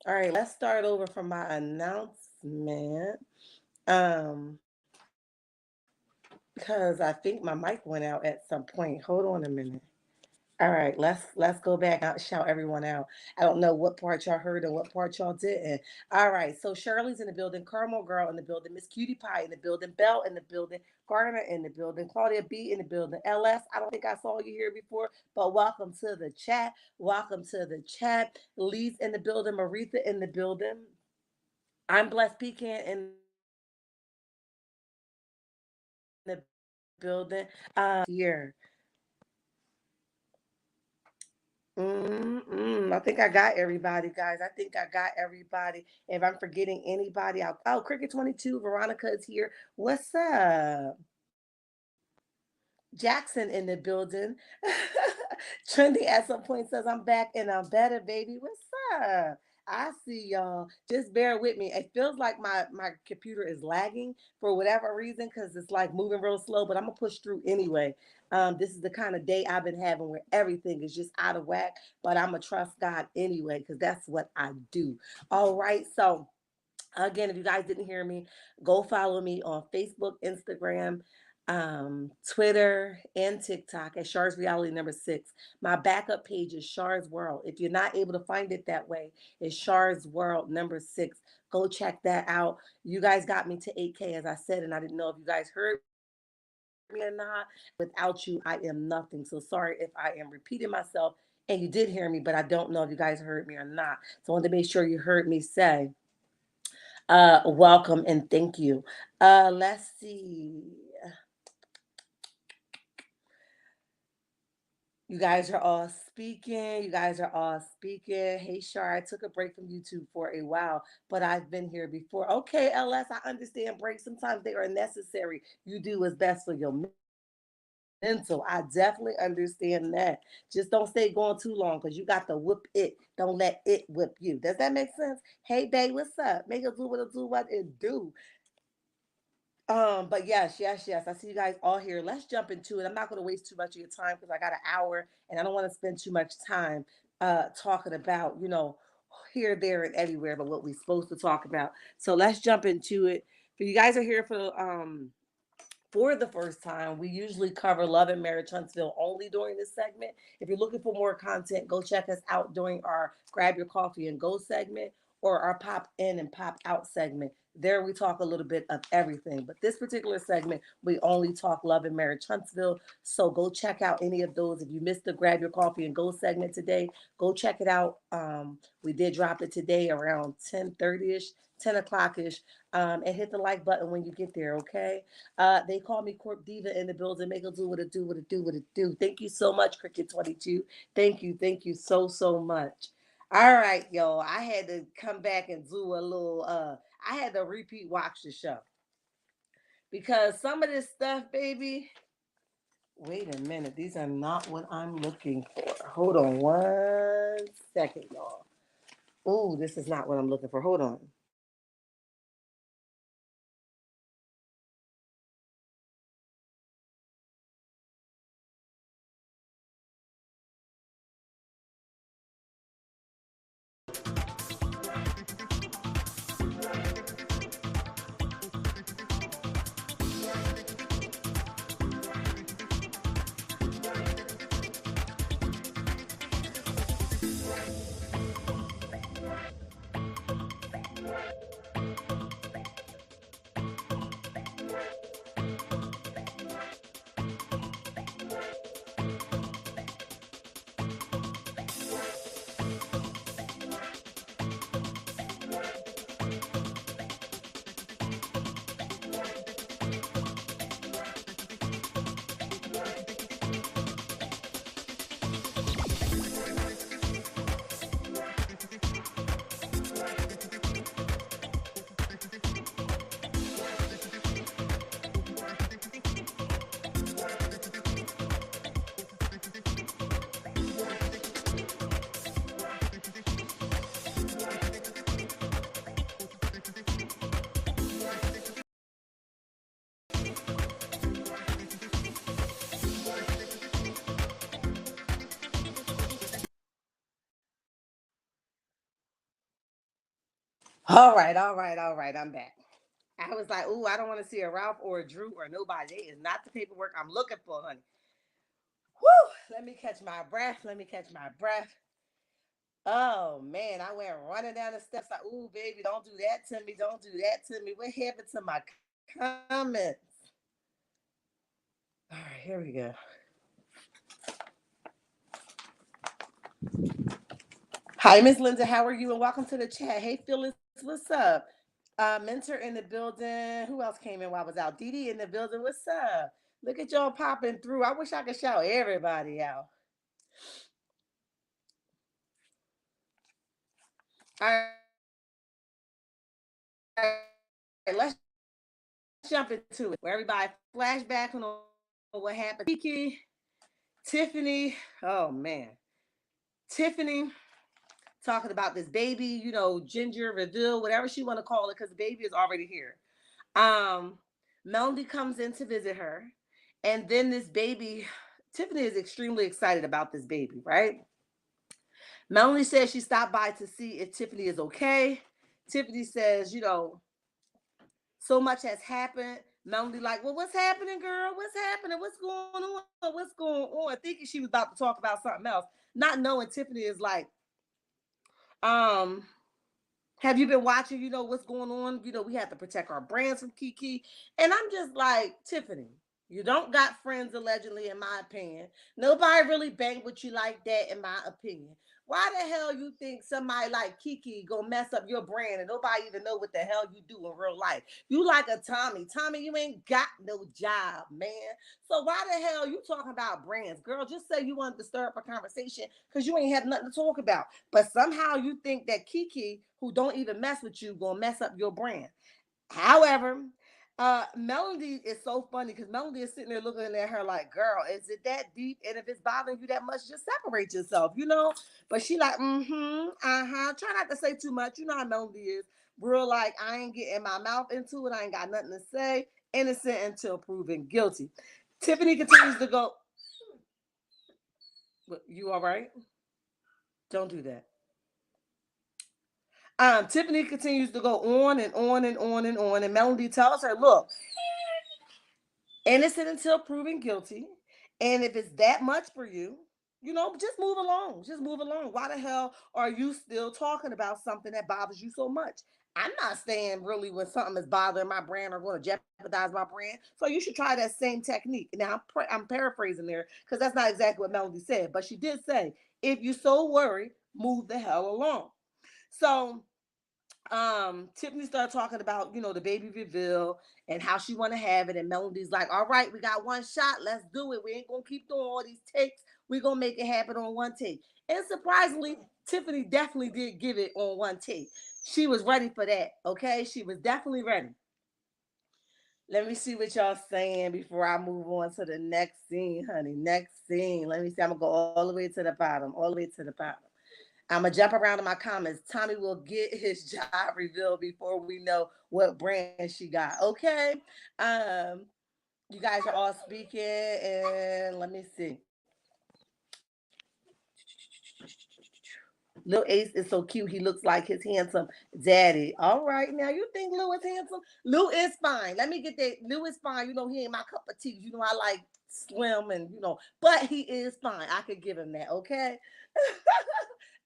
All right, let's start over from my announcement. Um, because I think my mic went out at some point. Hold on a minute. All right, let's go back and shout everyone out. I don't know what part y'all heard and what part y'all didn't. All right, so Shirley's in the building, Caramel Girl in the building, Miss Cutie Pie in the building, Belle in the building, Garner in the building, Claudia B in the building, LS. I don't think I saw you here before, but welcome to the chat. Welcome to the chat. Lee's in the building, Maritha in the building. I'm Blessed Pecan in the building. Here. I think I got everybody, guys. I think I got everybody. If I'm forgetting anybody, Cricket 22, Veronica is here. What's up? Jackson in the building. Trendy at some point says, I'm back and I'm better, baby. What's up? I see y'all. Just bear with me. It feels like my computer is lagging for whatever reason because it's like moving real slow, but I'm gonna push through anyway. This is the kind of day I've been having where everything is just out of whack, but I'm gonna trust God anyway because that's what I do. All right, so again, if you guys didn't hear me, go follow me on Facebook, Instagram, Twitter, and TikTok at Shar's Reality number 6. My backup page is Shar's World. If you're not able to find it that way, it's Shar's World number 6. Go check that out. You guys got me to 8K, as I said, and I didn't know if you guys heard me or not. Without you, I am nothing. So sorry if I am repeating myself and you did hear me, but I don't know if you guys heard me or not. So I wanted to make sure you heard me say welcome and thank you. Let's see. You guys are all speaking. You guys are all speaking. Hey, Shar, I took a break from YouTube for a while, but I've been here before. Okay, LS, I understand breaks. Sometimes they are necessary. You do what's best for your mental. I definitely understand that. Just don't stay going too long because you got to whip it. Don't let it whip you. Does that make sense? Hey, babe, what's up? Make it do what it do. But yes, yes, yes. I see you guys all here. Let's jump into it. I'm not going to waste too much of your time because I got an hour and I don't want to spend too much time talking about, here, there, and everywhere, but what we're supposed to talk about. So let's jump into it. If you guys are here for the first time, we usually cover Love and Marriage Huntsville only during this segment. If you're looking for more content, go check us out during our Grab Your Coffee and Go segment or our Pop In and Pop Out segment. There we talk a little bit of everything. But this particular segment, we only talk Love and Marriage Huntsville. So go check out any of those. If you missed the Grab Your Coffee and Go segment today, go check it out. We did drop it today around 10:30ish, 10 o'clock ish. And hit the like button when you get there, okay? They call me Corp Diva in the building. Make it do what it do, what it do, what it do. Thank you so much, Cricket 22. Thank you so, so much. All right, yo. I had to come back and do a little I had to repeat watch the show. Because some of this stuff, baby. Wait a minute. These are not what I'm looking for. Hold on 1 second, y'all. Ooh, this is not what I'm looking for. Hold on. All right, all right, all right. I'm back. I was like, ooh, I don't want to see a Ralph or a Drew or nobody. It is not the paperwork I'm looking for, honey. Whew, let me catch my breath. Let me catch my breath. Oh man, I went running down the steps like, ooh, baby, don't do that to me. Don't do that to me. What happened to my comments? All right, here we go. Hi, Miss Linda. How are you? And welcome to the chat. Hey, Phyllis, what's up? Mentor in the building. Who else came in while I was out? Dee Dee in the building. What's up? Look at y'all popping through. I wish I could shout everybody out. All right, let's jump into it. Where everybody flashback on what happened. Kiki, Tiffany. Oh man, Tiffany. talking about this baby, Ginger, reveal, whatever she want to call it, because the baby is already here. Um, Melody comes in to visit her, and then this baby, Tiffany is extremely excited about this baby, right? Melanie says she stopped by to see if Tiffany is okay. Tiffany says, so much has happened. Melanie like, well, what's happening, girl? What's happening? What's going on? What's going on? Thinking she was about to talk about something else, not knowing Tiffany is like, um, have you been watching, what's going on? We have to protect our brands from Kiki. And I'm just like, Tiffany, you don't got friends, allegedly, in my opinion. Nobody really banged with you like that, in my opinion. Why the hell you think somebody like Kiki gonna mess up your brand and nobody even know what the hell you do in real life? You like a Tommy. Tommy, you ain't got no job, man. So why the hell you talking about brands? Girl, just say you want to stir up a conversation because you ain't have nothing to talk about. But somehow you think that Kiki, who don't even mess with you, gonna mess up your brand. However, Melody is so funny because Melody is sitting there looking at her like, girl, is it that deep? And if it's bothering you that much, just separate yourself. But she like, try not to say too much. You know how Melody is. Real like, I ain't getting my mouth into it. I ain't got nothing to say. Innocent until proven guilty. Tiffany continues to go, you all right? Don't do that. Tiffany continues to go on and on and on and on, and Melody tells her, look, innocent until proven guilty. And if it's that much for you, just move along. Just move along. Why the hell are you still talking about something that bothers you so much? I'm not saying really when something is bothering my brand or going to jeopardize my brand. So you should try that same technique. Now, I'm paraphrasing there because that's not exactly what Melody said, but she did say, if you're so worried, move the hell along. So Tiffany started talking about the baby reveal and how she want to have it, and Melody's like, all right, we got one shot, let's do it. We ain't gonna keep doing all these takes. We're gonna make it happen on one take. And surprisingly, Tiffany definitely did give it on one take. She was ready for that. Okay, she was definitely ready. Let me see what y'all saying before I move on to the next scene, honey. Next scene. Let me see. I'm gonna go all the way to the bottom, all the way to the bottom. I'm gonna jump around in my comments. Tommy will get his job revealed before we know what brand she got. Okay. Um, you guys are all speaking, and let me see. Lil Ace is so cute. He looks like his handsome daddy. All right, now you think Lou is handsome? Lou is fine. Let me get that. Lou is fine. He ain't my cup of tea. I like slim and but he is fine. I could give him that. Okay.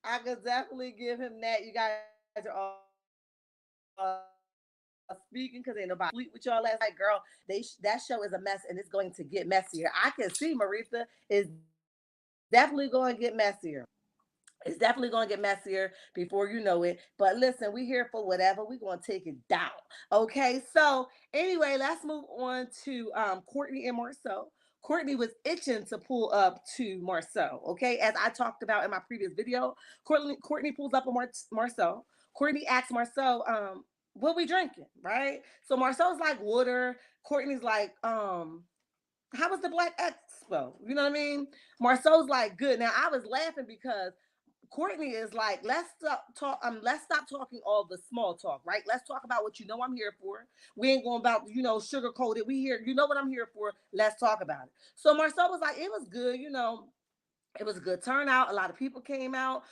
I could definitely give him that. You guys are all speaking because ain't nobody sleep with y'all last night, girl. That show is a mess and it's going to get messier. I can see Maritha is definitely going to get messier. It's definitely going to get messier before you know it. But listen, we here for whatever. We're going to take it down. Okay. So anyway, let's move on to Courtney and Marcel. Courtney was itching to pull up to Marcel. Okay. As I talked about in my previous video, Courtney pulls up on Marcel. Courtney asks Marcel, what we drinking? Right. So Marcel's like water. Courtney's like, how was the Black Expo? You know what I mean? Marcel's like, good. Now I was laughing because Courtney is like, let's stop talking all the small talk, right? Let's talk about what I'm here for. We ain't going about, sugarcoat it. We here, you know what I'm here for. Let's talk about it. So Marcel was like, it was good. It was a good turnout. A lot of people came out.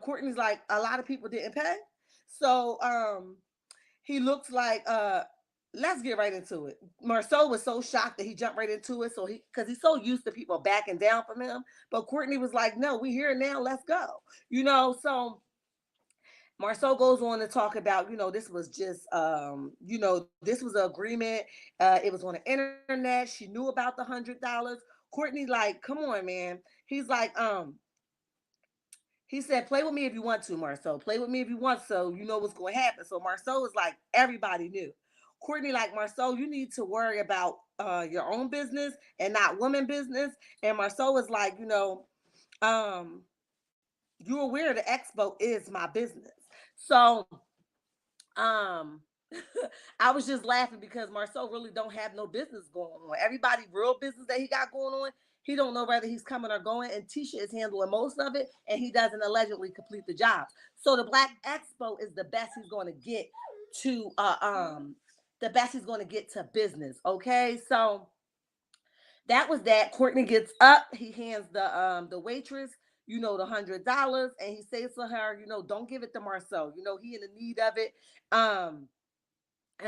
Courtney's like, a lot of people didn't pay. So he looks like let's get right into it. Marceau was so shocked that he jumped right into it. So because he's so used to people backing down from him. But Courtney was like, no, we here now, let's go. So Marceau goes on to talk about, this was just, this was an agreement. It was on the internet. She knew about the $100. Courtney, like, come on, man. He's like, he said, play with me if you want to, Marceau. Play with me if you want, so you know what's going to happen. So Marceau was like, everybody knew. Courtney, like, Marceau, you need to worry about your own business and not women business. And Marceau was like, um, you're aware the expo is my business. So um I was just laughing because Marceau really don't have no business going on. Everybody real business that he got going on He don't know whether he's coming or going, and Tisha is handling most of it, and he doesn't allegedly complete the job. So the Black Expo is the best he's going to get to the best he's going to get to business. Okay, so that was that. Courtney gets up. He hands the waitress, $100, and he says to her, don't give it to Marcel. He in the need of it. And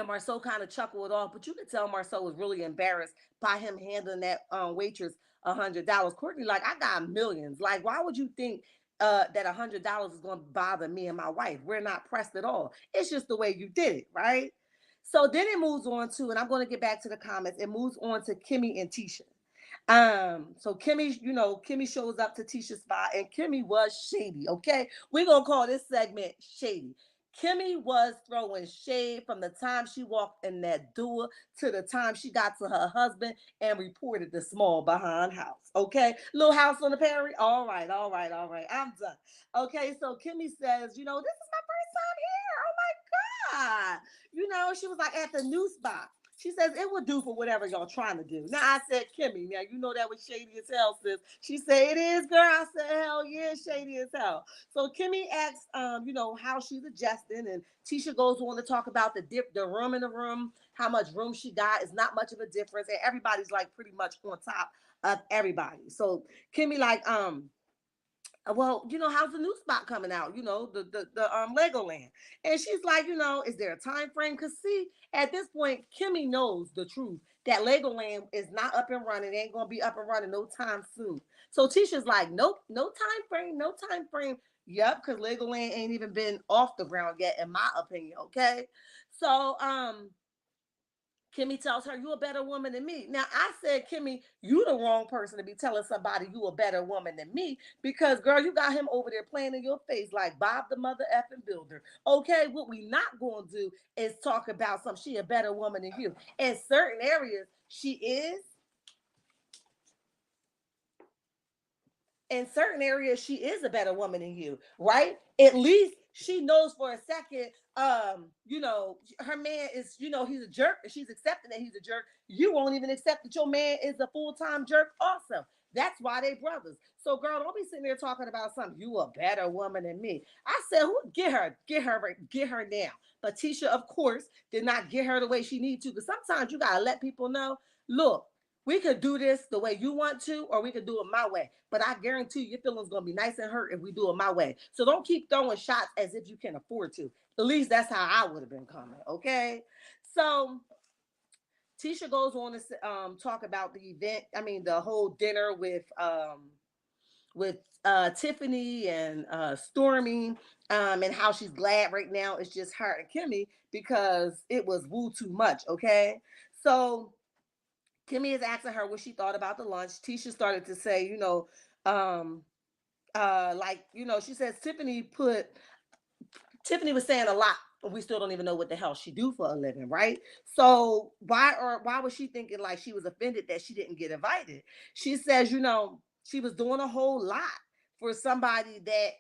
Marceau kind of chuckled off, but you could tell Marceau was really embarrassed by him handing that waitress $100. Courtney, like, I got millions. Like, why would you think that $100 is going to bother me and my wife? We're not pressed at all. It's just the way you did it, right? So then it moves on to, and I'm going to get back to the comments. It moves on to Kimmy and Tisha. So Kimmy shows up to Tisha's spot, and Kimmy was shady. Okay, we're gonna call this segment shady. Kimmy was throwing shade from the time she walked in that door to the time she got to her husband and reported the small behind house. Okay, little house on the prairie. All right, all right, all right. I'm done. Okay, so Kimmy says, this is my first time here. Oh my God. She was like at the new spot. She says it will do for whatever y'all trying to do. Now I said, Kimmy, now that was shady as hell, sis. She said it is, girl. I said, hell yeah, shady as hell. So Kimmy asks, how she's adjusting, and Tisha goes on to talk about the room in the room, how much room she got. It's not much of a difference, and everybody's like pretty much on top of everybody. So Kimmy like, well, how's the new spot coming out? The Legoland. And she's like, is there a time frame? Because see, at this point, Kimmy knows the truth that Legoland is not up and running. It ain't gonna be up and running no time soon. So Tisha's like, nope, no time frame, no time frame. Yep, because Legoland ain't even been off the ground yet, in my opinion. Okay. So Kimmy tells her, you a better woman than me. Now, I said, Kimmy, you the wrong person to be telling somebody you a better woman than me because, girl, you got him over there playing in your face like Bob the mother effing builder. Okay, what we not going to do is talk about she a better woman than you. In certain areas, she is. In certain areas, she is a better woman than you, right? At least she knows for a second, her man is, he's a jerk, and she's accepting that he's a jerk. You won't even accept that your man is a full-time jerk also. That's why they brothers. So, girl, don't be sitting there talking about something. You a better woman than me. I said, who get her down. But Tisha, of course, did not get her the way she needs to. Because sometimes you gotta let people know, look, we could do this the way you want to, or we could do it my way. But I guarantee you, your feelings gonna be nice and hurt if we do it my way. So don't keep throwing shots as if you can afford to. At least that's how I would have been coming. Okay. So Tisha goes on to talk about the event. I mean, the whole dinner with Tiffany and Stormy, and how she's glad right now it's just her and Kimmy because it was woo too much. Okay. So Kimmy is asking her what she thought about the lunch. Tisha started to say, um, she says Tiffany was saying a lot. We still don't even know what the hell she do for a living, right? So why was she thinking like she was offended that she didn't get invited? She says, she was doing a whole lot for somebody that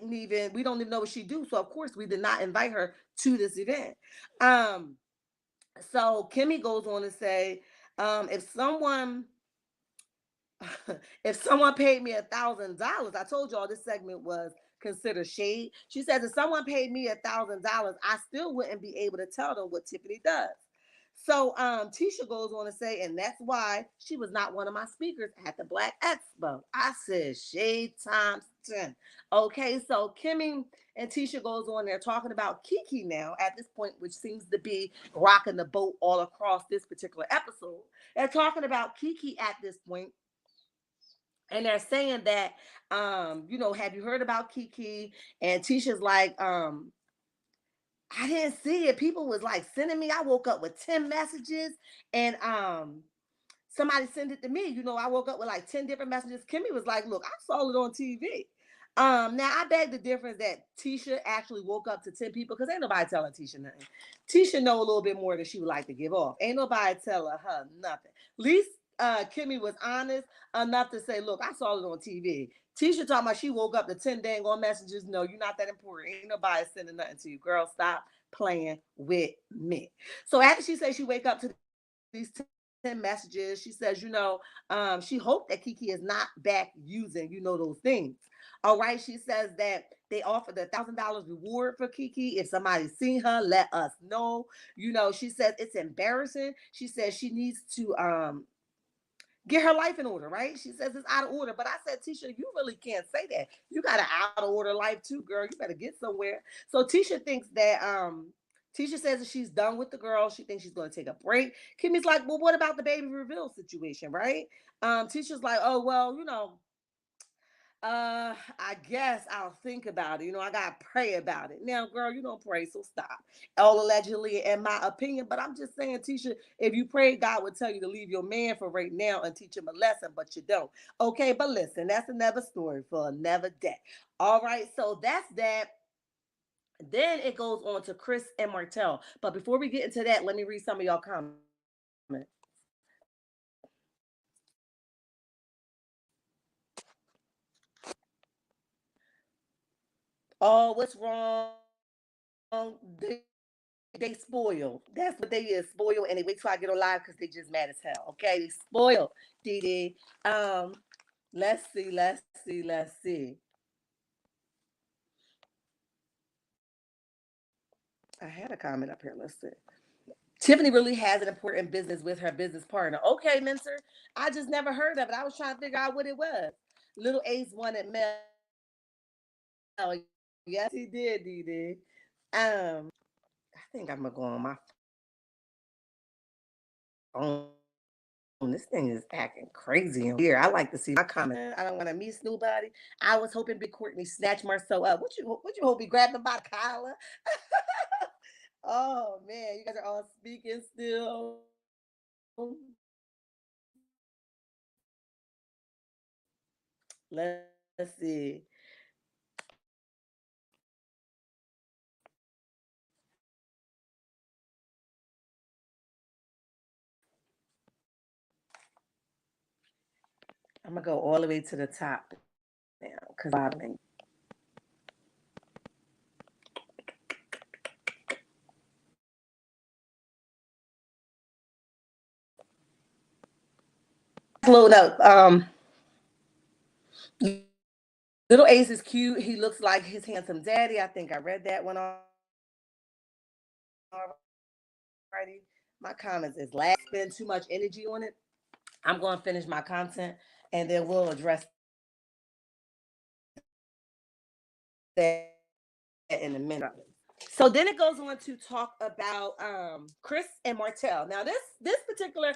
we don't even know what she do. So of course we did not invite her to this event. So Kimmy goes on to say, if someone if someone paid me $1,000, I told y'all this segment was considered shade. She says if someone paid me $1,000, I still wouldn't be able to tell them what Tiffany does. So Tisha goes on to say, and that's why she was not one of my speakers at the Black Expo. I said shade times 10. Okay, so Kimmy and Tisha goes on there talking about Kiki now at this point, which seems to be rocking the boat all across this particular episode. They're talking about Kiki at this point, and they're saying that, have you heard about Kiki? And Tisha's like, I didn't see it. People was like sending me. I woke up with 10 messages, and somebody sent it to me. I woke up with like 10 different messages. Kimmy was like, look, I saw it on TV. Now I beg the difference that Tisha actually woke up to 10 people because ain't nobody telling Tisha nothing. Tisha know a little bit more than she would like to give off. Ain't nobody telling her nothing. At least Kimmy was honest enough to say, look, I saw it on TV. Tisha talking about she woke up to 10 dang on messages. No, you're not that important. Ain't nobody sending nothing to you. Girl, stop playing with me. So after she said she wake up to these 10 him messages. She says, she hoped that Kiki is not back using, those things. All right. She says that they offered $1,000 reward for Kiki. If somebody seen her, let us know. She says it's embarrassing. She says she needs to get her life in order, right? She says it's out of order. But I said, Tisha, you really can't say that. You got an out of order life too, girl. You better get somewhere. So Tisha thinks that Tisha says that she's done with the girl. She thinks she's going to take a break. Kimmy's like, well, what about the baby reveal situation, right? Tisha's like, oh, well, I guess I'll think about it. I gotta pray about it. Now, girl, you don't pray, so stop. All allegedly, in my opinion, but I'm just saying, Tisha, if you pray, God would tell you to leave your man for right now and teach him a lesson, but you don't. Okay, but listen, that's another story for another day. All right, so that's that. Then it goes on to Chris and Martel. But before we get into that, let me read some of y'all comments. Oh, what's wrong? They spoiled. That's what they is, spoiled, and they wait till I get on live because they just mad as hell. Okay, they spoiled. Dee. Let's see. I had a comment up here. Let's see. Tiffany really has an important business with her business partner. Okay, Mincer. I just never heard of it. I was trying to figure out what it was. Little Ace wanted Mel. Yes, he did, Dee. I think I'm gonna go on my phone. This thing is acting crazy in here. I like to see my comment. I don't want to miss nobody. I was hoping Big Courtney snatch Marcel up. What you hope he grabbed him by the collar? Oh man, you guys are all speaking still. Let's see. I'm gonna go all the way to the top now because I'm load up. Little Ace is cute. He looks like his handsome daddy. I think I read that one already. My comments is last. Spend too much energy on it. I'm going to finish my content and then we'll address that in a minute. So then it goes on to talk about Chris and Martel. Now this particular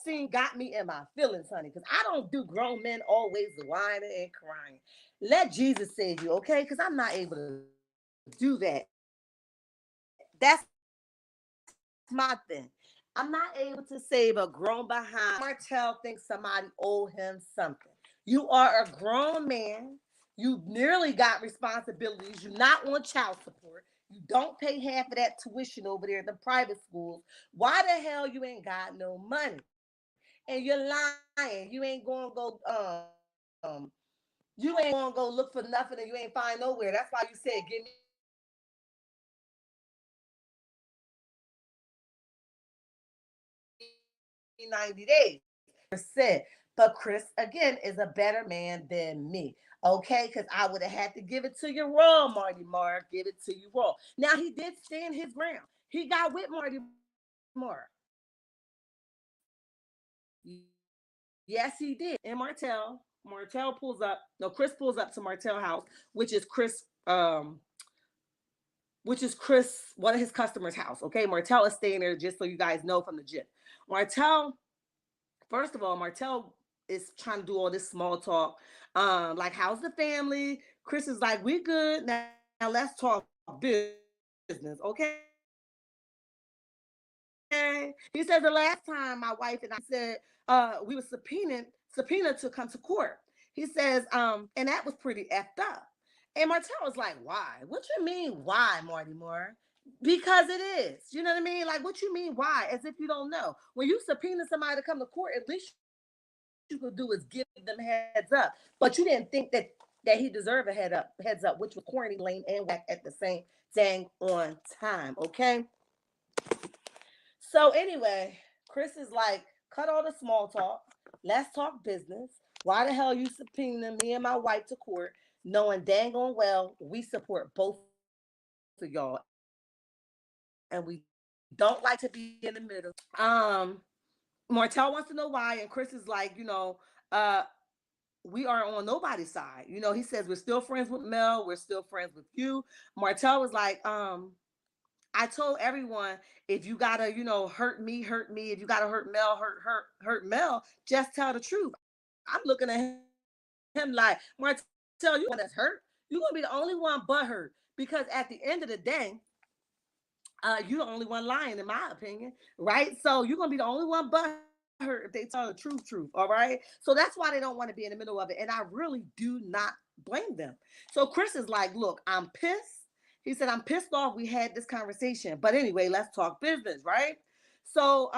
scene got me in my feelings, honey, because I don't do grown men always whining and crying. Let Jesus save you, okay? Because I'm not able to do that. That's my thing. I'm not able to save a grown behind. Martel thinks somebody owe him something. You are a grown man. You nearly got responsibilities. You're not on child support. You don't pay half of that tuition over there at the private schools. Why the hell you ain't got no money? And you're lying. You ain't gonna go look for nothing and you ain't find nowhere. That's why you said give me 90 days. Percent. But Chris, again, is a better man than me. Okay, because I would have had to give it to you raw, Marty Mark. Give it to you raw. Now he did stand his ground. He got with Marty Mark. Yes, he did. And Martel pulls up. No, Chris pulls up to Martel house, which is Chris, one of his customers' house. Okay, Martel is staying there just so you guys know from the gym. Martel First of all, Martel is trying to do all this small talk. Like, how's the family? Chris is like, we good. Now let's talk business, okay? He said the last time my wife and I said we were subpoenaed to come to court. He says, and that was pretty effed up. And Martel was like, why? What you mean, why, Marty Moore? Because it is. You know what I mean? Like, what you mean, why? As if you don't know. When you subpoena somebody to come to court, at least you could do is give them heads up. But you didn't think that he deserved a heads up, which was corny, lame, and whack at the same dang on time. Okay. So anyway, Chris is like, cut all the small talk. Let's talk business. Why the hell you subpoena me and my wife to court, knowing dang on well we support both of y'all and we don't like to be in the middle. Martel wants to know why, and Chris is like, we are on nobody's side. He says we're still friends with Mel, we're still friends with you. Martel was like, I told everyone, if you gotta, hurt me, hurt me. If you gotta hurt Mel, hurt Mel. Just tell the truth. I'm looking at him like, Martell, you the one that's hurt. You're gonna be the only one but hurt because at the end of the day, you're the only one lying, in my opinion, right? So you're gonna be the only one but hurt if they tell the truth, all right? So that's why they don't want to be in the middle of it, and I really do not blame them. So Chris is like, look, I'm pissed. He said, I'm pissed off we had this conversation, but anyway, let's talk business, right? So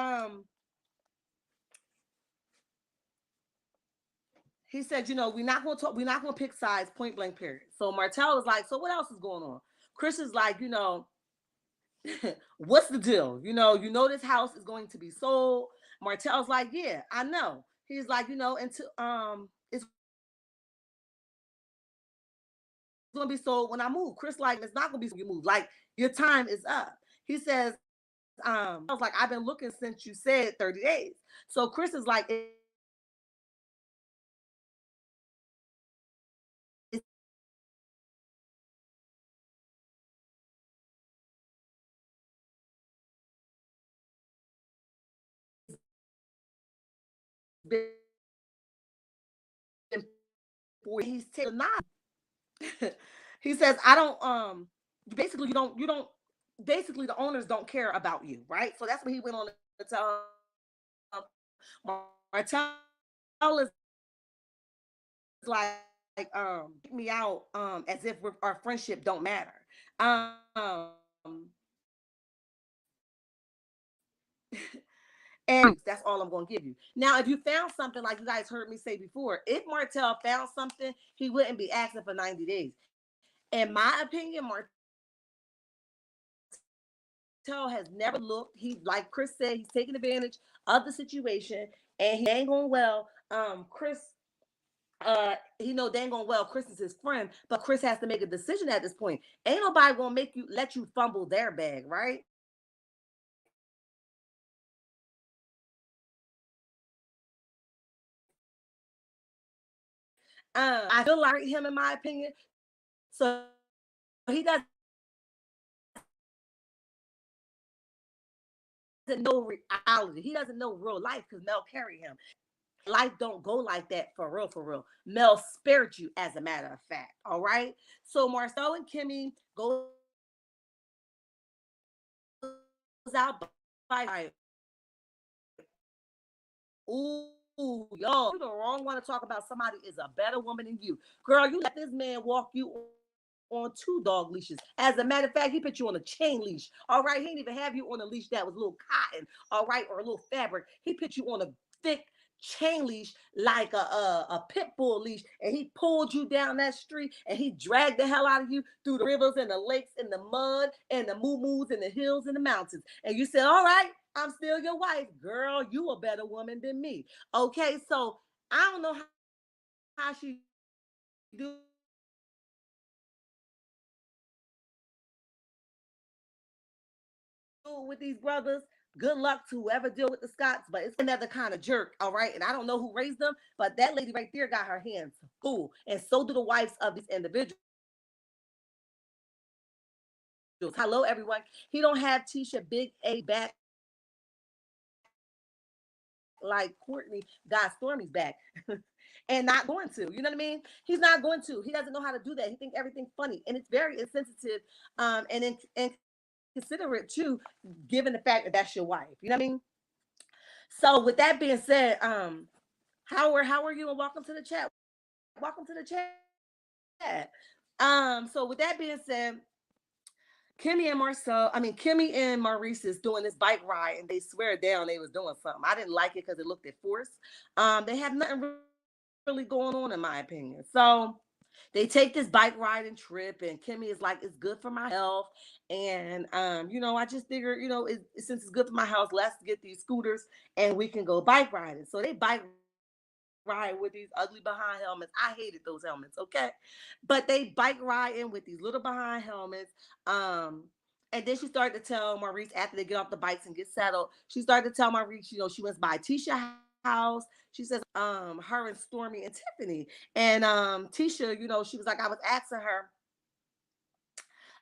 he said, we're not gonna talk, we're not gonna pick sides, point blank, period. So Martel is like, so what else is going on? Chris is like, what's the deal? This house is going to be sold. Martel's like, yeah, I know. He's like, until it's gonna be sold when I move. Chris like, it's not gonna be sold when you move. Like, your time is up. He says, Martel's like, I've been looking since you said 30 days. So Chris is like, it's been 30 days. It's been 30 days. He's taking a nod. He says, I don't basically the owners don't care about you, right? So that's what he went on to tell him. Martel is like, me out as if our friendship don't matter. Um and that's all I'm going to give you. Now, if you found something, like you guys heard me say before, if Martel found something, he wouldn't be asking for 90 days. In my opinion, Martel has never looked. He, like Chris said, he's taking advantage of the situation, and he know dang on well, Chris, he know dang on well Chris is his friend, but Chris has to make a decision at this point. Ain't nobody gonna let you fumble their bag, right? I feel like him, in my opinion. So he doesn't know reality. He doesn't know real life because Mel carried him. Life don't go like that for real, for real. Mel spared you, as a matter of fact. All right. Life don't go like that for real, for real. Mel spared you, as a matter of fact. All right. So Marcel and Kimmy goes out buying a house. Like, ooh, y'all, you the wrong one to talk about somebody is a better woman than you. Girl, you let this man walk you on 2 dog leashes. As a matter of fact, he put you on a chain leash. All right, he didn't even have you on a leash that was a little cotton, all right, or a little fabric. He put you on a thick chain leash like a pit bull leash, and he pulled you down that street and he dragged the hell out of you through the rivers and the lakes and the mud and the moo-moos and the hills and the mountains. And you said, all right, I'm still your wife. Girl, you a better woman than me. Okay, so I don't know how she do it with these brothers. Good luck to whoever do it, but if you do it with these brothers, good luck to whoever do it with the Scotts. But it's gonna be another kind of jerk, all right? And I don't know who raised them, but that lady right there got her hands full, and so do the wives of these individuals. Hello, everyone. He don't have Tisha big A back like Courtney got Stormy's back. And not going to. You know what I mean? He's not going to. You doesn't know how to do that. He think everything funny, and it's very insensitive. And inconsiderate too, given the fact that that's your wife. You know what I mean? So with that being said, how are you? And welcome to the chat. Welcome to the chat. So with that being said, Kimmy and Maurice is doing this bike ride, and they swear down they was doing something. I didn't like it because it looked at forced. They have nothing really going on, in my opinion. So They take this bike riding trip, and Kimmy is like, it's good for my health. And I just figured, since it's good for my health, let's get these scooters and we can go bike riding. So they bike ride with these ugly behind helmets. I hated those helmets, okay? But they bike riding with these little behind helmets. And then she started to tell Maurice after they get off the bikes and get settled, she started to tell Maurice, she went by Tisha house. She says, her and Stormy and Tiffany. And Tisha, she was like, I was asking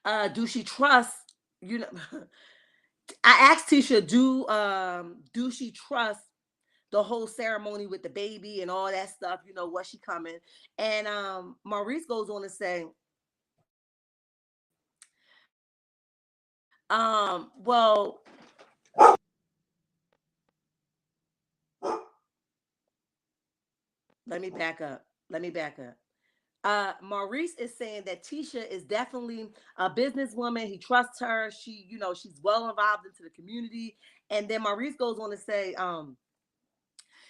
her, do she trust, you know, I asked Tisha, do she trust the whole ceremony with the baby and all that stuff, was she coming? And Maurice goes on to say, well, let me back up. Let me back up. Maurice is saying that Tisha is definitely a businesswoman. He trusts her. She's well involved into the community. And then Maurice goes on to say,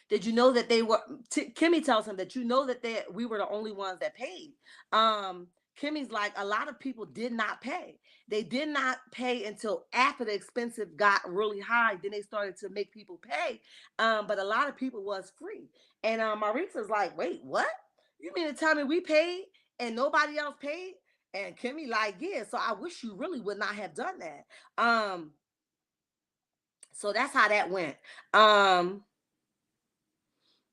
did you know that they were? Kimmy tells him that that we were the only ones that paid. Um, Kimmy's like, a lot of people did not pay. They did not pay until after the expensive got really high. Then they started to make people pay. But a lot of people was free. And Maurice is like, wait, what? You mean to tell me we paid and nobody else paid? And Kimmy like, yeah. So I wish you really would not have done that. So that's how that went. Um,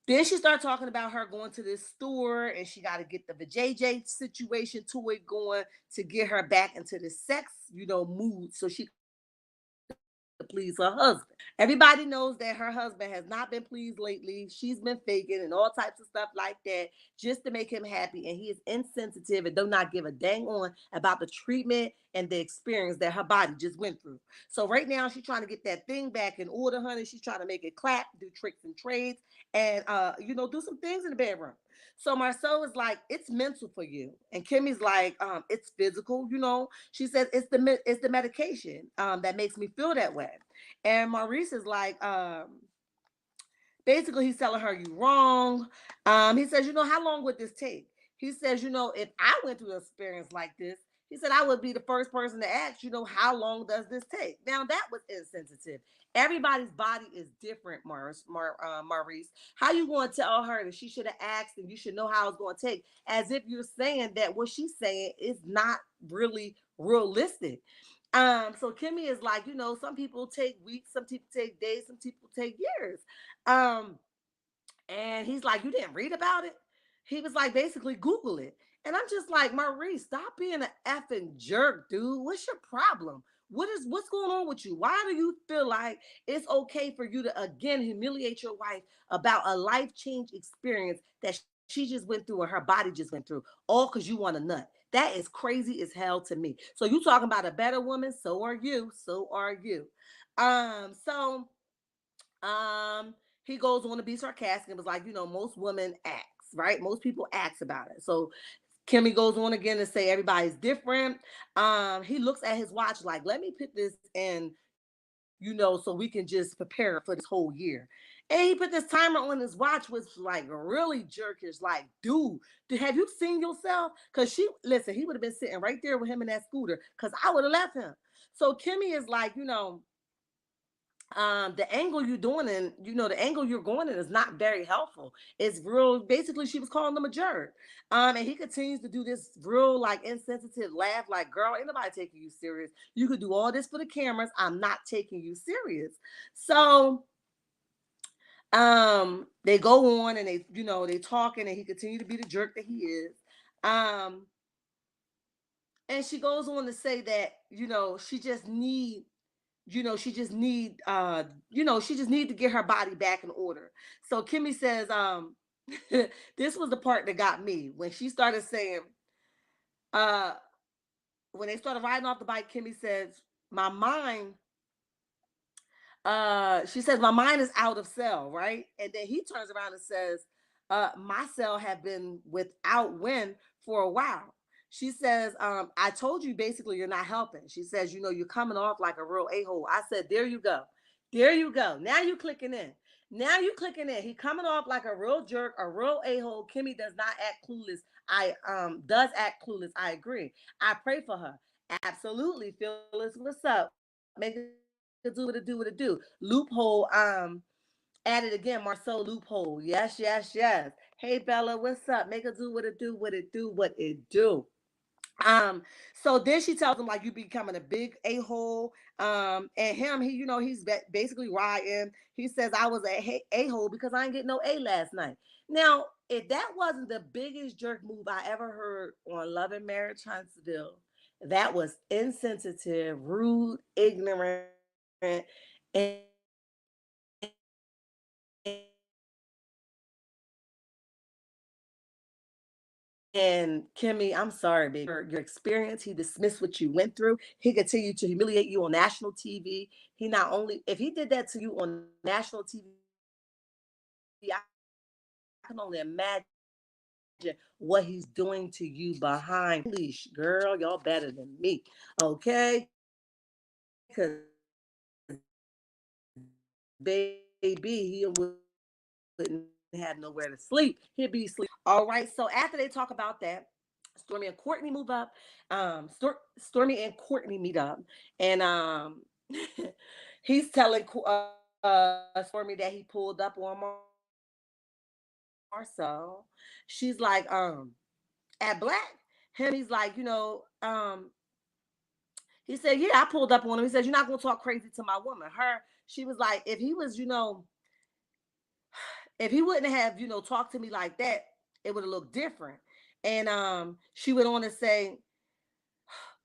then she started talking about her going to this store and she got to get the JJ situation toy going to get her back into the sex, mood so she could please her husband. Everybody knows that her husband has not been pleased lately. She's been faking and all types of stuff like that just to make him happy. And he is insensitive and do not give a dang on about the treatment and the experience that her body just went through. So right now she's trying to get that thing back in order, honey. She's trying to make it clap, do tricks and trades, and do some things in the bedroom. So Marcel is like, it's mental for you, and Kimmy's like, it's physical. She says it's the medication that makes me feel that way, and Maurice is like, basically he's telling her you wrong. He says, how long would this take? He says, if I went through an experience like this, he said I would be the first person to ask, how long does this take? Now that was insensitive. Everybody's body is different, Maurice. How you going to tell her that she should have asked and you should know how it's going to take? As if you're saying that what she's saying is not really realistic. So Kimmy is like, some people take weeks, some people take days, some people take years. Um, and he's like, you didn't read about it? He was like, basically, Google it. And I'm just like, Maurice, stop being an effing jerk, dude. What's your problem? What's going on with you? Why do you feel like it's okay for you to again humiliate your wife about a life change experience that she just went through and her body just went through, all because you want a nut? That is crazy as hell to me. So you talking about a better woman? So are you. So are you. So he goes on to be sarcastic and was like, most women ask, right? Most people ask about it. So Kimmy goes on again to say everybody's different. He looks at his watch like, let me put this in, so we can just prepare for this whole year. And he put this timer on his watch, was like really jerkish. Like, dude, have you seen yourself? Because he would have been sitting right there with him in that scooter because I would have left him. So Kimmy is like, the angle you're doing and the angle you're going in is not very helpful. It's real, basically she was calling him a jerk. And he continues to do this real like insensitive laugh like, girl, ain't nobody taking you serious. You could do all this for the cameras, I'm not taking you serious. So they go on and they talking and he continued to be the jerk that he is. um and she goes on to say that she just need she just need she just need to get her body back in order. So Kimmy says, this was the part that got me when she started saying, uh when they started riding off the bike, Kimmy says, my mind, she says, my mind is out of cell, right? And then he turns around and says, my cell have been without wind for a while. She says, I told you basically you're not helping. She says, you're coming off like a real a-hole. I said, there you go. There you go. Now you clicking in. Now you clicking in. He coming off like a real jerk, a real a-hole. Kimmy does not act clueless. I does act clueless. I agree. I pray for her. Absolutely. Phyllis, what's up? Make it do what it do, what it do. Loophole, added again, Marceau loophole. Yes, yes, yes. Hey Bella, what's up? Make it do what it do, what it do, what it do. So then she tells him like you becoming a big a-hole. And him, he's basically riding. He says I was a-hole because I ain't get no A last night. Now, if that wasn't the biggest jerk move I ever heard on Love and Marriage Huntsville, that was insensitive, rude, ignorant, and And Kimmy, I'm sorry, baby. Your experience, he dismissed what you went through. He continued to humiliate you on national TV. He not only, if he did that to you on national TV, I can only imagine what he's doing to you behind closed doors. Okay, because baby, he wouldn't have nowhere to sleep. He'd be sleep. All right. So after they talk about that, Stormy and Courtney move up. Stormy and Courtney meet up, and he's telling Stormy that he pulled up on Marcel. She's like, at Black, him. He's like, he said, yeah, I pulled up on him. He said, you're not gonna talk crazy to my woman. She was like, if he wouldn't have, talked to me like that, it would have looked different. And she went on to say,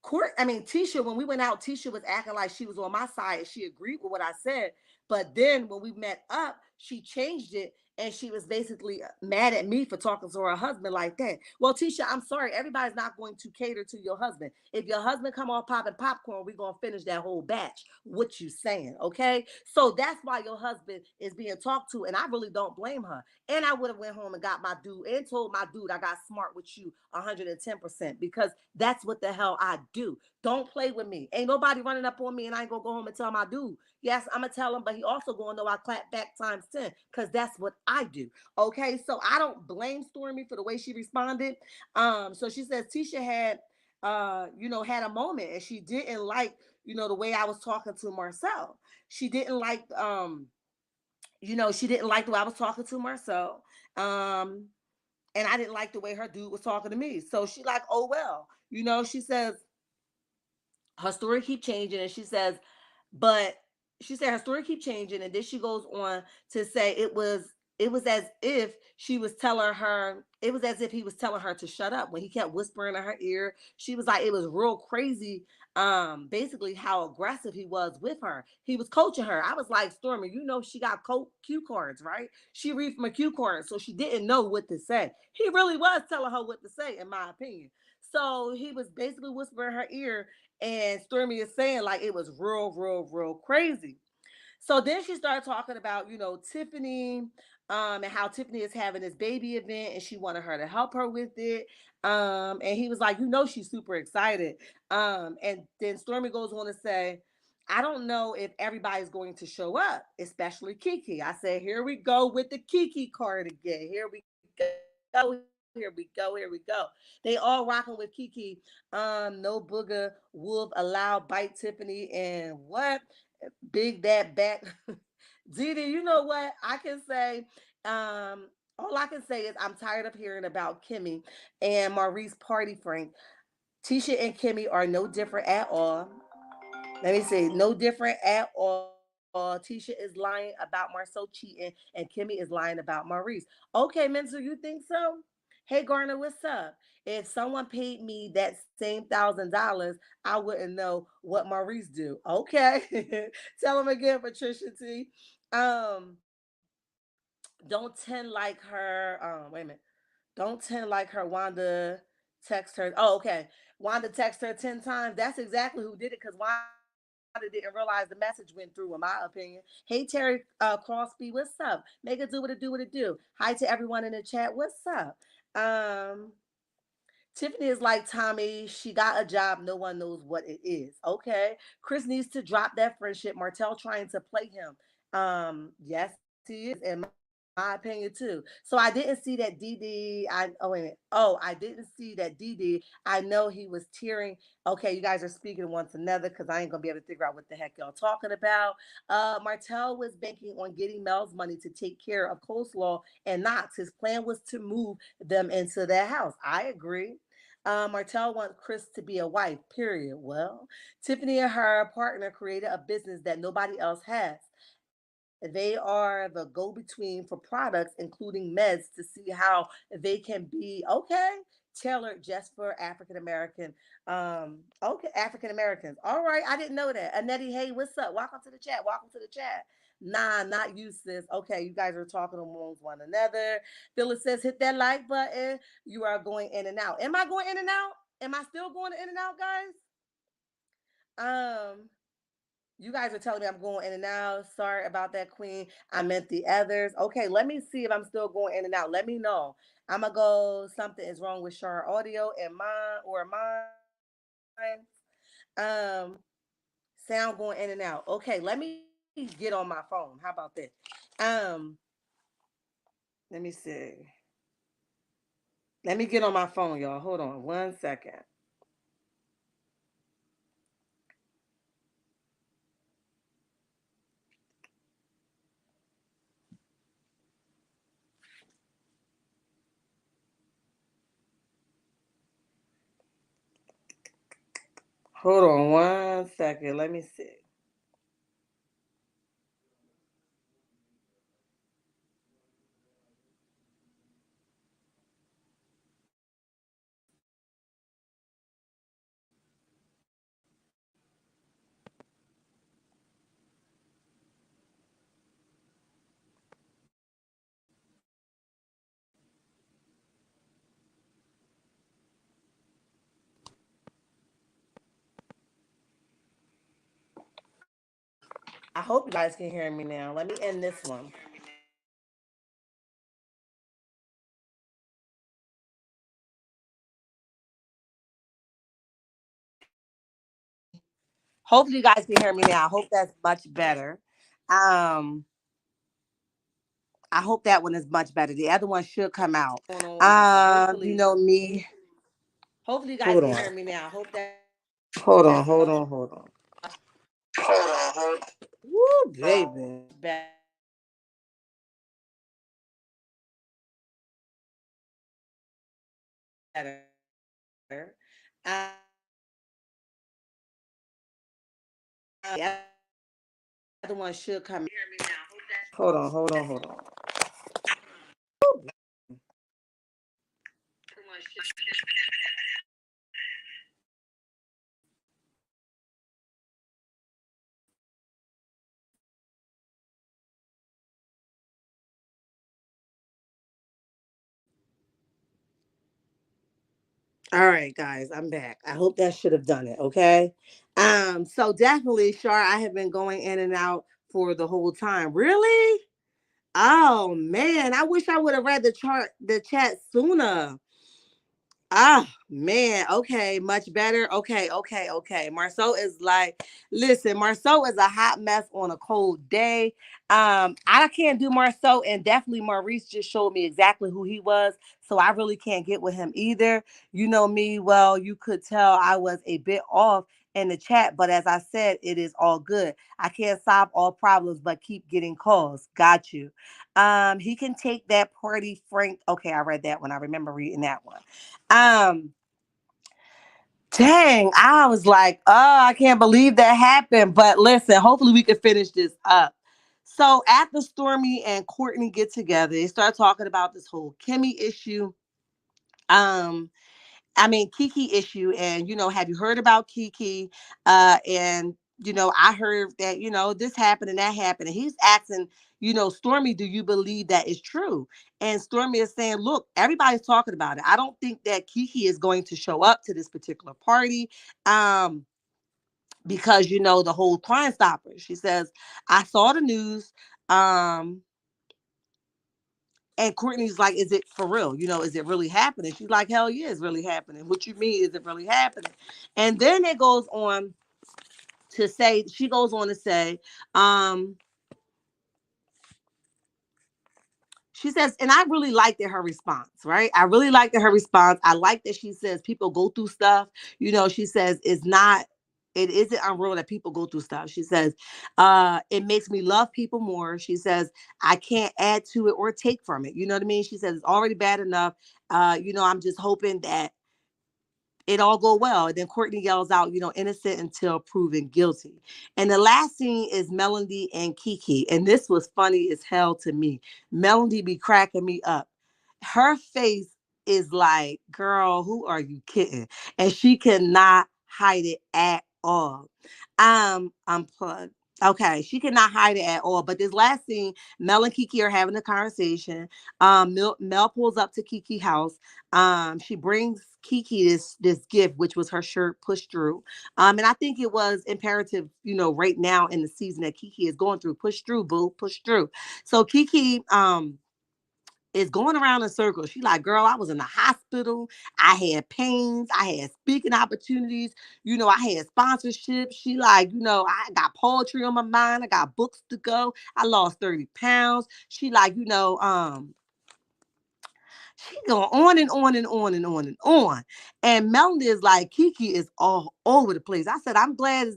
Tisha, when we went out, Tisha was acting like she was on my side and she agreed with what I said. But then when we met up, she changed it and she was basically mad at me for talking to her husband like that. Well, Tisha, I'm sorry. Everybody's not going to cater to your husband. If your husband come off popping popcorn, we're going to finish that whole batch. What you saying, okay? So that's why your husband is being talked to, and I really don't blame her. And I would have went home and got my dude and told my dude I got smart with you 110% because that's what the hell I do. Don't play with me. Ain't nobody running up on me and I ain't gonna go home and tell my dude. Yes, I'm gonna tell him, but he also gonna know I clap back times 10 because that's what I do. Okay, so I don't blame Stormy for the way she responded. So she says Tisha had had a moment and she didn't like, the way I was talking to Marcel. She didn't like she didn't like the way I was talking to Marcel. And I didn't like the way her dude was talking to me. So she like, oh well, she says her story keep changing, and she says, but she said her story keep changing, and then she goes on to say it was as if she was telling her it was as if he was telling her to shut up when he kept whispering in her ear. She was like, it was real crazy. Basically how aggressive he was with her. He was coaching her. I was like, Stormy, she got cue cards, right? She read from a cue card, so she didn't know what to say. He really was telling her what to say, in my opinion. So he was basically whispering in her ear, and Stormy is saying like it was real, real, real crazy. So then she started talking about, Tiffany, and how Tiffany is having this baby event and she wanted her to help her with it. And he was like, she's super excited. And then Stormy goes on to say, I don't know if everybody's going to show up, especially Kiki. I said, here we go with the Kiki card again. Here we go. Here we go. They all rocking with Kiki. No booger wolf allowed bite Tiffany and what? Big that back. Didi, you know what? I can say, all I can say is I'm tired of hearing about Kimmy and Maurice Party Frank. Tisha and Kimmy are no different at all. Let me say, no different at all. Tisha is lying about Marcel cheating, and Kimmy is lying about Maurice. Okay, Mental, you think so? Hey, Garner, what's up? If someone paid me that same $1,000, I wouldn't know what Maurice do. Okay, tell him again, Patricia T. Um, don't tend like her. Wait a minute. Don't tend like her. Wanda text her. Oh, okay. Wanda text her 10 times. That's exactly who did it because Wanda didn't realize the message went through, in my opinion. Hey, Terry Crosby, what's up? Make it do what it do, what it do. Hi to everyone in the chat. What's up? Um, Tiffany is like Tommy. She got a job. No one knows what it is. Okay. Chris needs to drop that friendship. Martel trying to play him. Yes, he is. She is, in my opinion, too. So I didn't see that DD. Oh wait a minute. Oh, I didn't see that DD. I know he was tearing. Okay, you guys are speaking to one another because I ain't gonna be able to figure out what the heck y'all talking about. Martel was banking on getting Mel's money to take care of Coleslaw and Knox. His plan was to move them into their house. I agree. Martel wants Chris to be a wife, period. Well, Tiffany and her partner created a business that nobody else has. They are the go between for products, including meds, to see how they can be okay tailored just for African American. Okay, African Americans. All right, I didn't know that. Annette, hey, what's up? Welcome to the chat. Welcome to the chat. Nah, not you, sis. Okay, you guys are talking amongst one another. Phyllis says, hit that like button. You are going in and out. Am I going in and out? Am I still going in and out, guys? You guys are telling me I'm going in and out. Sorry about that, Queen. I meant the others. Okay, let me see if I'm still going in and out. Let me know. I'm gonna go. Something is wrong with Shar audio and mine or mine. Um, sound going in and out. Okay, let me get on my phone. How about that? Um, let me see. Let me get on my phone, y'all. Hold on 1 second. Hold on 1 second. Let me see. I hope you guys can hear me now. Let me end this one. Hopefully you guys can hear me now. I hope that's much better. Um, I hope that one is much better. The other one should come out. You know me. Hopefully you guys can hear me now. I hope that. Hold on, hold on, hold on. Woo, baby. Better. The other one should come. Hold on, hold on, hold on. All right, guys, I'm back. I hope that should have done it. Okay. So definitely, Shar, I have been going in and out for the whole time. Really? Oh man, I wish I would have read the chat sooner. Ah, man. Okay, much better. Okay, okay, okay. Marceau is like, listen, Marceau is a hot mess on a cold day. I can't do Marceau, and definitely Maurice just showed me exactly who he was. So I really can't get with him either. You know me well. You could tell I was a bit off in the chat, but as I said, it is all good. I can't solve all problems, but keep getting calls. Got you. He can take that party, Frank. Okay, I read that one. I remember reading that one. Um, dang, I was like, oh, I can't believe that happened. But listen, hopefully we can finish this up. So after Stormy and Courtney get together, they start talking about this whole Kimmy issue. Um, Kiki issue. And, have you heard about Kiki? And, I heard that, this happened and that happened. And he's asking, Stormy, do you believe that is true? And Stormy is saying, look, everybody's talking about it. I don't think that Kiki is going to show up to this particular party. Because, the whole Crime Stoppers. She says, I saw the news. And Courtney's like, is it for real? Is it really happening? She's like, hell yeah, it's really happening. What you mean, is it really happening? And then it goes on to say, she goes on to say, um, She says, and I really liked her response, right? I really liked her response. I like that she says people go through stuff. She says it isn't unreal that people go through stuff. She says, it makes me love people more. She says, I can't add to it or take from it. You know what I mean? She says, it's already bad enough. I'm just hoping that it all go well. And then Courtney yells out, innocent until proven guilty. And the last scene is Melody and Kiki. And this was funny as hell to me. Melody be cracking me up. Her face is like, girl, who are you kidding? And she cannot hide it at all. Unplugged. Okay, she cannot hide it at all. But this last scene, Mel and Kiki are having a conversation. Mel pulls up to Kiki's house. She brings Kiki this gift, which was her shirt Push Through. And I think it was imperative, right now in the season that Kiki is going through. Push through, boo, push through. So Kiki is going around in circles. She like, girl, I was in the hospital. I had pains. I had speaking opportunities. I had sponsorships. She like, I got poetry on my mind. I got books to go. I lost 30 pounds. She like, she going on and on and on and on and on. And Melanie is like, Kiki is all over the place. I said, I'm glad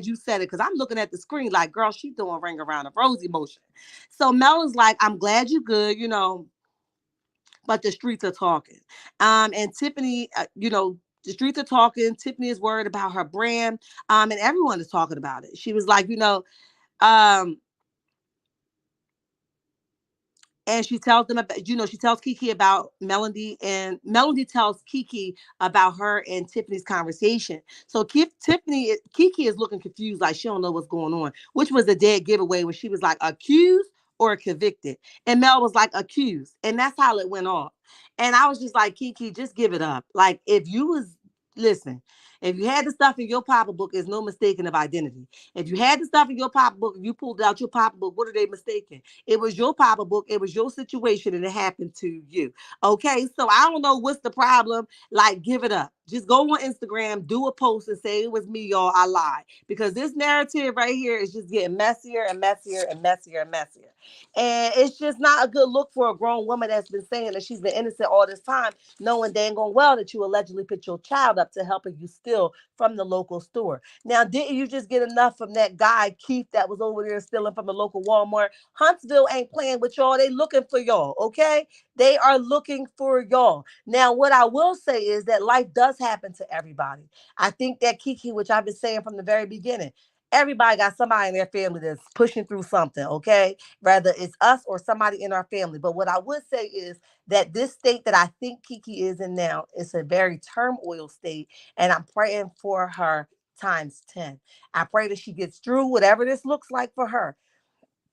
you said it, because I'm looking at the screen like, girl, she doing ring around a rosy motion. So Mel is like, I'm glad you good, but the streets are talking. And Tiffany, the streets are talking. Tiffany is worried about her brand. And everyone is talking about it. She was like, um, and she tells them about, she tells Kiki about Melody, and Melody tells Kiki about her and Tiffany's conversation. So Kiki is looking confused, like she don't know what's going on, which was a dead giveaway when she was like, accused or convicted, and Mel was like, accused, and that's how it went off. And I was just like, Kiki, just give it up. Like, if you was listen, if you had the stuff in your pocketbook, is no mistaking of identity. If you had the stuff in your pocketbook, you pulled out your pocketbook, what are they mistaking? It was your pocketbook. It was your situation, and it happened to you. Okay, so I don't know what's the problem. Like, give it up. Just go on Instagram, do a post, and say it was me, y'all. I lied, because this narrative right here is just getting messier and messier and messier and messier. And it's just not a good look for a grown woman that's been saying that she's been innocent all this time, knowing dang on well that you allegedly put your child up to helping you steal from the local store. Now, didn't you just get enough from that guy, Keith, that was over there stealing from the local Walmart? Huntsville ain't playing with y'all. They looking for y'all, okay? They are looking for y'all. Now, what I will say is that life does happen to everybody. I think that Kiki, which I've been saying from the very beginning, everybody got somebody in their family that's pushing through something, okay? Whether it's us or somebody in our family. But what I would say is that this state that I think Kiki is in now is a very turmoil state, and I'm praying for her times 10. I pray that she gets through whatever this looks like for her.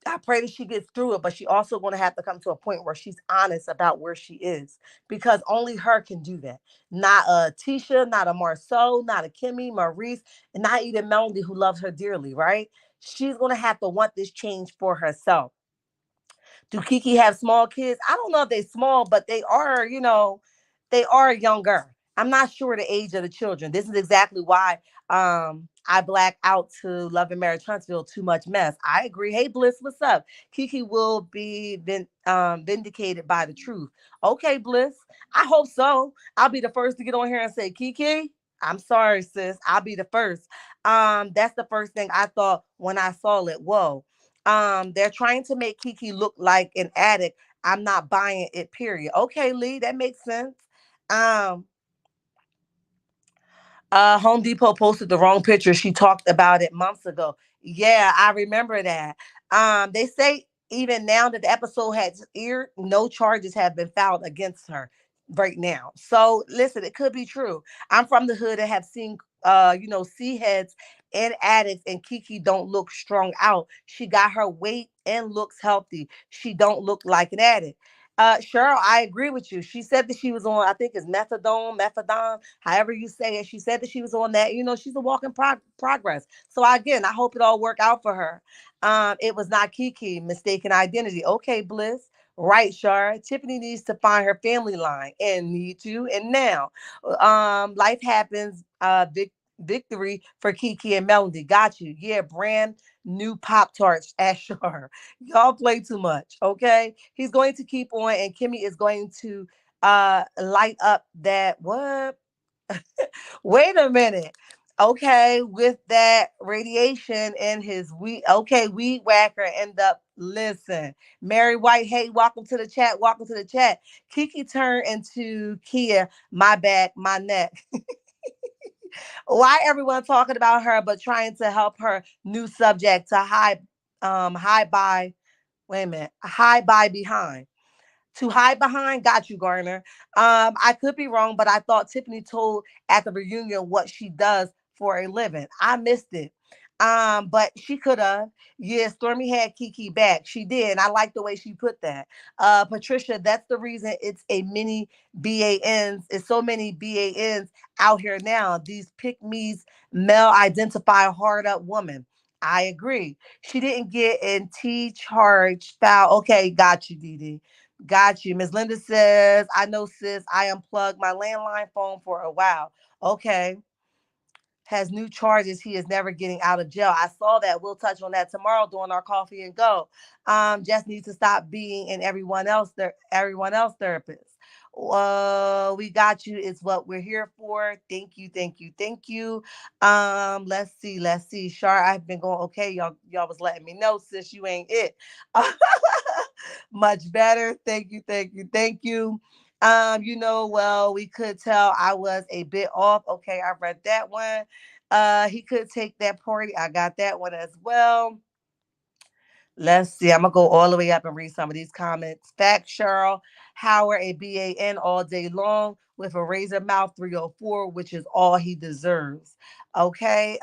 I pray that she gets through it, but she also going to have to come to a point where she's honest about where she is, because only her can do that. Not a Tisha, not a Marceau, not a Kimmy, Maurice, and not even Melody, who loves her dearly, right? She's going to have to want this change for herself. Do Kiki have small kids? I don't know if they're small, but they are, they are younger. I'm not sure the age of the children. This is exactly why I black out to Love and Marriage Huntsville, Too Much Mess. I agree. Hey, Bliss, what's up? Kiki will be vindicated by the truth. Okay, Bliss. I hope so. I'll be the first to get on here and say, Kiki, I'm sorry, sis. I'll be the first. That's the first thing I thought when I saw it. Whoa. They're trying to make Kiki look like an addict. I'm not buying it, period. Okay, Lee, that makes sense. Um, Home Depot posted the wrong picture. She talked about it months ago. Yeah, I remember that. They say even now that the episode has aired, no charges have been filed against her right now. So listen, it could be true. I'm from the hood and have seen sea heads and addicts, and Kiki don't look strung out. She got her weight and looks healthy. She don't look like an addict. Cheryl, I agree with you. She said that she was on, I think it's methadone, however you say it. She said that she was on that. She's a walking progress. So again, I hope it all worked out for her. It was not Kiki, mistaken identity. Okay, Bliss. Right, Shar. Tiffany needs to find her family line and need to. And now, life happens. victory for Kiki and Melody. Got you. Yeah, brand new Pop Tarts at Shar. Y'all play too much, okay? He's going to keep on, and Kimmy is going to light up that what? Wait a minute. Okay, with that radiation in his weed, okay, weed whacker end up, listen. Mary White, hey, welcome to the chat. Welcome to the chat. Kiki turned into Kia, my back, my neck. Why everyone talking about her but trying to help her new subject to hide by, wait a minute, hide by behind. To hide behind, got you, Garner. I could be wrong, but I thought Tiffany told at the reunion what she does for a living. I missed it. But she could have. Yeah, Stormy had Kiki back. She did. And I like the way she put that. Patricia, that's the reason it's a mini BANs. It's so many BANs out here now. These pick me's male identify hard up woman. I agree. She didn't get in T charge foul. Okay, got you, Dee. Got you. Miss Linda says, I know, sis, I unplugged my landline phone for a while. Okay. Has new charges. He is never getting out of jail. I saw that. We'll touch on that tomorrow during our coffee and go. Just needs to stop being in everyone else therapist. We got you. It's what we're here for. Thank you, thank you, thank you. Let's see. Shar, I've been going okay. Y'all was letting me know, sis, you ain't it. Much better. Thank you, thank you, thank you. Well, we could tell I was a bit off. Okay, I read that one. He could take that party. I got that one as well. Let's see. I'm gonna go all the way up and read some of these comments. Fact Cheryl, Howard a BAN all day long with a razor mouth 304, which is all he deserves. Okay.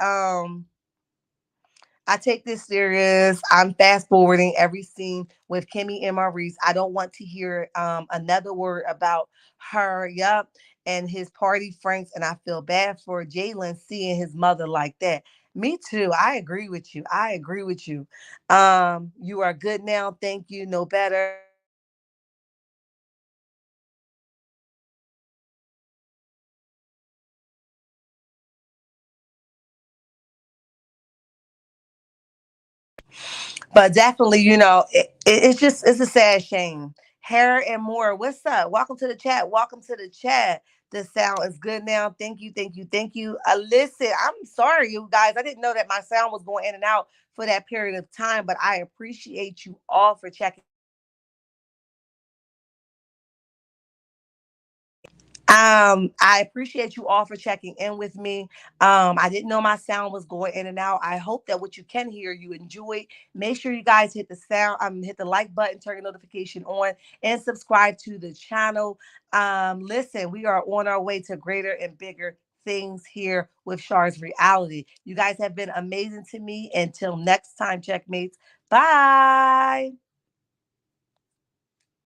I take this serious. I'm fast forwarding every scene with Kimmy and Maurice. I don't want to hear another word about her. Yup. And his party Franks. And I feel bad for Jalen seeing his mother like that. Me too. I agree with you. I agree with you. You are good now. Thank you. No better. But definitely, it's a sad shame. Hair and more. What's up? Welcome to the chat. Welcome to the chat. The sound is good now. Thank you, thank you, thank you. Listen, I'm sorry, you guys. I didn't know that my sound was going in and out for that period of time, but I appreciate you all for checking. I appreciate you all for checking in with me. I didn't know my sound was going in and out. I hope that what you can hear, you enjoy. Make sure you guys hit the hit the like button, turn your notification on, and subscribe to the channel. Listen, we are on our way to greater and bigger things here with Shar's reality. You guys have been amazing to me. Until next time, checkmates. Bye.